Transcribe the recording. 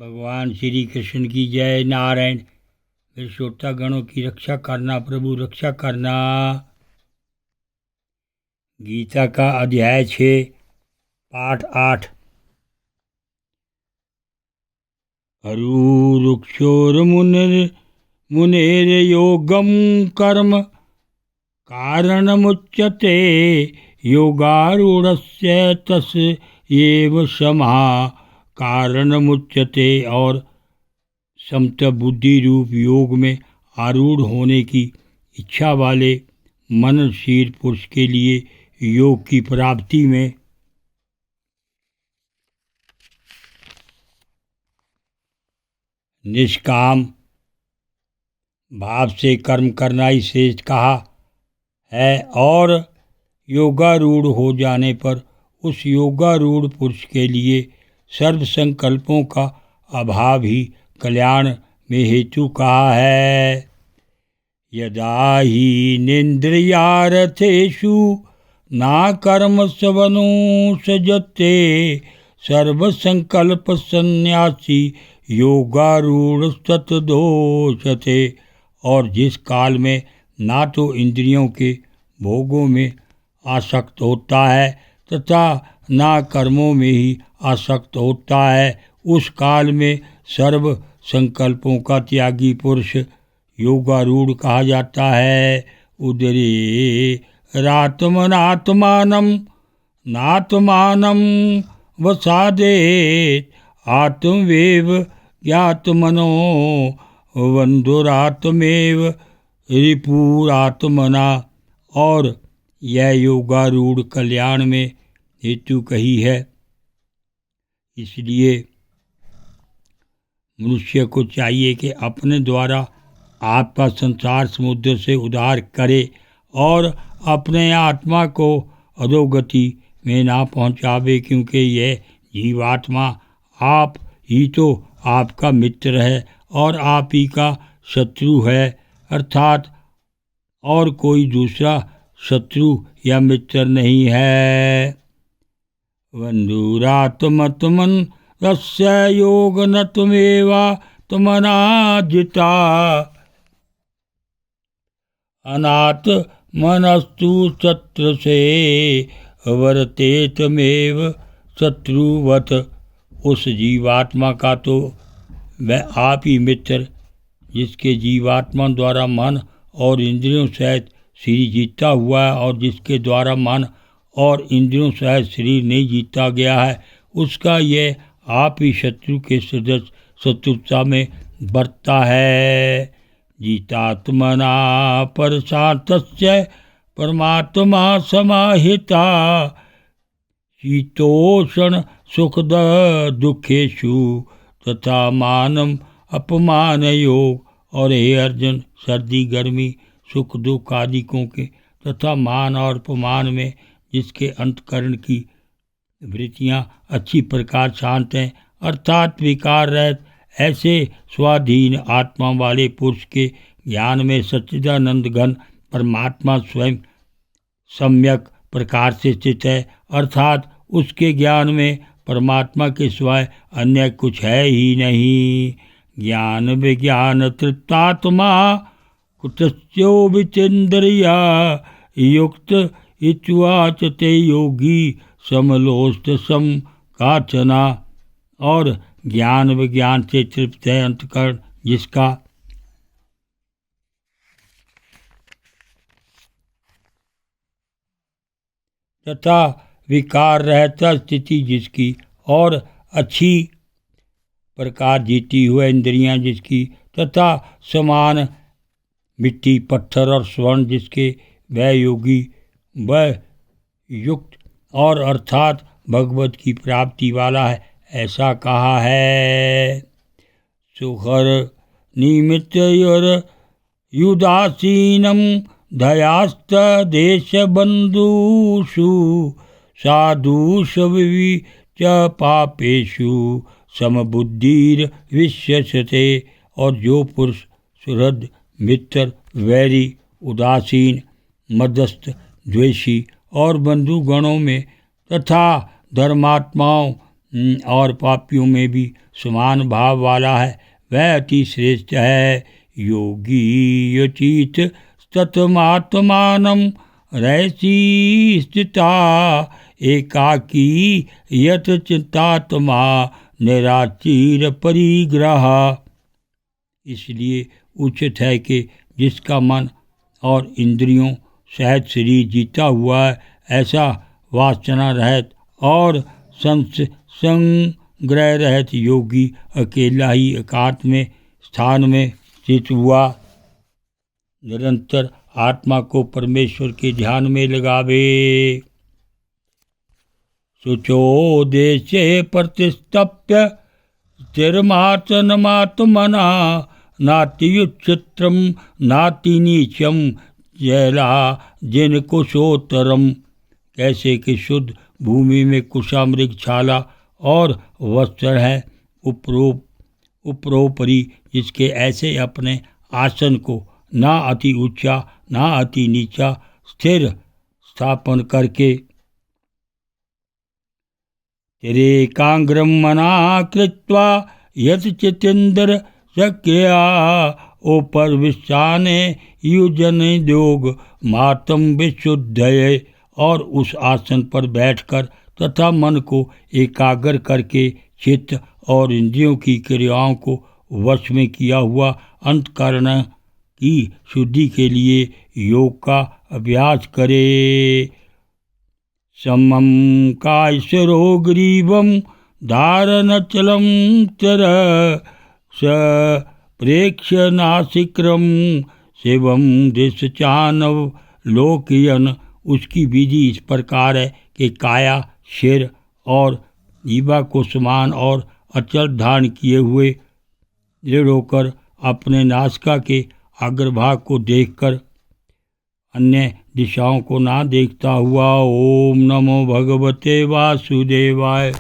भगवान श्री कृष्ण की जय। नारायण। मेरे श्रोता गणों की रक्षा करना प्रभु, रक्षा करना। गीता का अध्याय 6 पाठ 8। मुनेर्योगम कर्म कारणमुच्यते योगारूढ़स्य तस् एव समा कारणमुच्यते। और समता बुद्धि रूप योग में आरूढ़ होने की इच्छा वाले मननशील पुरुष के लिए योग की प्राप्ति में निष्काम भाव से कर्म करना ही श्रेष्ठ कहा है। और योगारूढ़ हो जाने पर उस योगारूढ़ पुरुष के लिए सर्व संकल्पों का अभाव ही कल्याण में हेतु कहा है। यदा ही निन्द्रियार्थेषु ना कर्म सवनुसजते सर्व संकल्प संन्यासी योगारूढ़ सतदोषते। और जिस काल में ना तो इंद्रियों के भोगों में आसक्त होता है तथा ना कर्मों में ही आसक्त होता है, उस काल में सर्व संकल्पों का त्यागी पुरुष योगारूढ़ कहा जाता है। उदरे रात्मनात्मानं नात्मानं वसादेत आत्मवेव ज्ञातमनो बंधुरात्मेव रिपुरात्मना। और यह योगारूढ़ कल्याण में हेतु कही है। इसलिए मनुष्य को चाहिए कि अपने द्वारा आपका संसार समुद्र से उद्धार करे और अपने आत्मा को अधोगति में ना पहुँचावे, क्योंकि यह जीवात्मा आप ही तो आपका मित्र है और आप ही का शत्रु है, अर्थात और कोई दूसरा शत्रु या मित्र नहीं है। बंधुरात्मत्मन तस्य योग न तुमेवा तुमनाजिता अनाथ मनस्तु शत्रु से वर्ते तमेव शत्रुवत। उस जीवात्मा का तो वह आप ही मित्र, जिसके जीवात्मा द्वारा मन और इंद्रियों सहित शरीर जीता हुआ है, और जिसके द्वारा मन और इंद्रियों सहित शरीर नहीं जीता गया है, उसका ये आप ही शत्रु के सदस्य शत्रुता में बरतता है। जीतात्मना परसातस्य परमात्मा समाहिता शीतोषण सुखद दुखेषु तथा मानम अपमान योग। और हे अर्जुन, सर्दी गर्मी सुख दुख आदिकों के तथा मान और अपमान में जिसके अंतकरण की वृत्तियाँ अच्छी प्रकार शांत हैं, अर्थात विकार रहित, ऐसे स्वाधीन आत्मा वाले पुरुष के ज्ञान में सच्चिदानंद घन परमात्मा स्वयं सम्यक प्रकार से स्थित है, अर्थात उसके ज्ञान में परमात्मा के सिवाय अन्य कुछ है ही नहीं। ज्ञान विज्ञान तृप्तात्मा कुतस्यो विचेन्द्रिया युक्त इत्युवाचते योगी समलोष्ट सम काचना। और ज्ञान विज्ञान से तृप्त है अंतकरण जिसका, तथा विकार रहता स्थिति जिसकी, और अच्छी प्रकार जीती हुए इंद्रियां जिसकी, तथा समान मिट्टी पत्थर और स्वर्ण जिसके, वह योगी वह युक्त और अर्थात भगवत की प्राप्ति वाला है, ऐसा कहा है। सुखर निमित्त युदासीनम धयास्त देश बंधुषु साधुष विच पापेषु समबुद्धिर विश्वसते। और जो पुरुष सुहृद मित्र वैरी उदासीन मध्यस्थ द्वेषी और बंधुगणों में तथा धर्मात्माओं और पापियों में भी समान भाव वाला है, वह अति श्रेष्ठ है। योगी यचित तत्मात्मानं रहसि स्थिता एकाकी यत चिंतात्मा निराचीर परिग्रह। इसलिए उचित है कि जिसका मन और इंद्रियों सहित शरीर जीता हुआ है, ऐसा वासना रहित और संग्रह रहित योगी अकेला ही एकांत में स्थान में स्थित हुआ निरंतर आत्मा को परमेश्वर के ध्यान में लगावे। शुचोदेशे प्रतिस्तप्य स्थिरमाचनमात्मना नातियुच्छित्रम नाति नीचम जैला जिनकुशोत्तरम। कैसे कि शुद्ध भूमि में कुशा मृगछाला और वस्त्र है, उपरोपरि जिसके ऐसे अपने आसन को ना अति ऊंचा ना अति नीचा स्थिर स्थापन करके तिरेकाग्रम मना कृत्वा यत चितेन्द्र शक्या ओपर विश्वाने युजन योग मातम विशुद्धये। और उस आसन पर बैठकर तथा मन को एकाग्र करके चित्त और इंद्रियों की क्रियाओं को वश में किया हुआ अंतःकरण की शुद्धि के लिए योग का अभ्यास करे। समम कायशरो ग्रीवम धारनचलम चर स प्रेक्ष्य नासिक्रम शिवम दृश्चानव लोकयन। उसकी विधि इस प्रकार है कि काया सिर और जीवा को समान और अचल धारण किए हुए दृढ़ होकर अपने नासिका के अग्रभाग को देखकर अन्य दिशाओं को ना देखता हुआ ओम नमो भगवते वासुदेवाय।